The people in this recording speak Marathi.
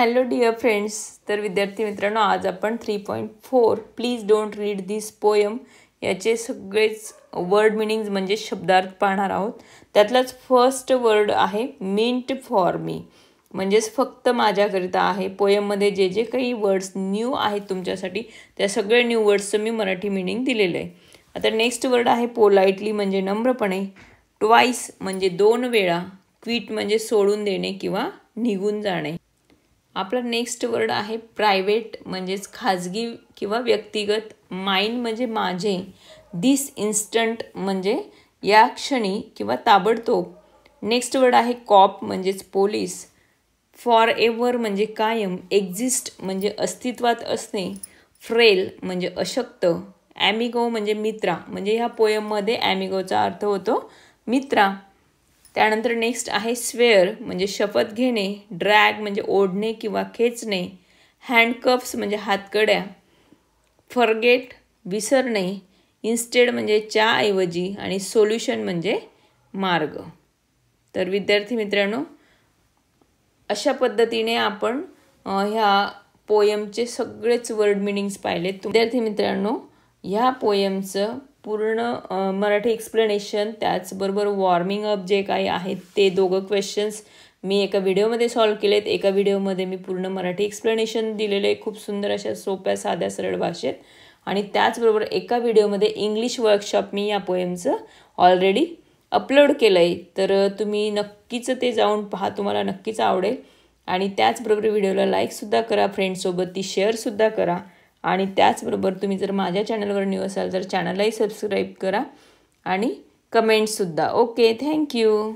Hello dear friends. तर विद्यार्थी मित्रांनो, आज आपण 3.4 please don't read this poem याचे सगळेच वर्ड मिनिंग्स म्हणजे शब्दार्थ पाहणार आहोत. त्यातलाच फर्स्ट वर्ड आहे मिंट फॉर मी, म्हणजेच फक्त माझ्याकरिता आहे. पोयममध्ये जे जे काही वर्ड्स न्यू आहेत तुमच्यासाठी त्या सगळे न्यू वर्ड्सचं मी मराठी मिनिंग दिलेलं आहे. आता नेक्स्ट वर्ड आहे पोलाइटली म्हणजे नम्रपणे, ट्वाइस म्हणजे 2 वेळा, क्विट म्हणजे सोडून देणे किंवा निघून जाणे. आपला नेक्स्ट वर्ड आहे प्रायव्हेट म्हणजेच खाजगी किंवा व्यक्तिगत, माइंड म्हणजे माझे, दिस इन्स्टंट म्हणजे या क्षणी किंवा ताबडतोब. नेक्स्ट वर्ड आहे कॉप म्हणजेच पोलीस, फॉर एव्हर म्हणजे कायम, एक्झिस्ट म्हणजे अस्तित्वात असणे, फ्रेल म्हणजे अशक्त, ॲमिगो म्हणजे मित्रा, म्हणजे ह्या पोयममध्ये ॲमिगोचा अर्थ होतो मित्रा. त्यानंतर नेक्स्ट आहे स्वेअर म्हणजे शपथ घेणे, ड्रॅग म्हणजे ओढणे किंवा खेचणे, हँडकफ्स म्हणजे हातकड्या, फॉरगेट विसरणे, इन्स्टेड म्हणजे च्याऐवजी आणि सोल्युशन म्हणजे मार्ग. तर विद्यार्थी मित्रांनो, अशा पद्धतीने आपण ह्या पोयमचे सगळेच वर्ड मिनिंग्स पाहिलेत. विद्यार्थी मित्रांनो, ह्या पोयमचं पूर्ण मराठी एक्सप्लेनेशन त्याचबरोबर वॉर्मिंग अप जे काही आहेत ते दोघं क्वेश्चन्स मी एका व्हिडिओमध्ये सॉल्व केलेत. एका व्हिडिओमध्ये मी पूर्ण मराठी एक्सप्लेनेशन दिलेलं आहे खूप सुंदर अशा सोप्या साध्या सरळ भाषेत, आणि त्याचबरोबर एका व्हिडिओमध्ये इंग्लिश वर्कशॉप मी या पोयमचं ऑलरेडी अपलोड केलं आहे. तर तुम्ही नक्कीच ते जाऊन पहा, तुम्हाला नक्कीच आवडेल. आणि त्याचबरोबर व्हिडिओला लाईकसुद्धा करा, फ्रेंड्ससोबत ती शेअरसुद्धा करा. आणि त्याचबरोबर तुम्ही जर माझ्या चॅनलवर न्यू असाल तर चॅनललाही सबस्क्राईब करा आणि कमेंट्ससुद्धा. Okay, thank you.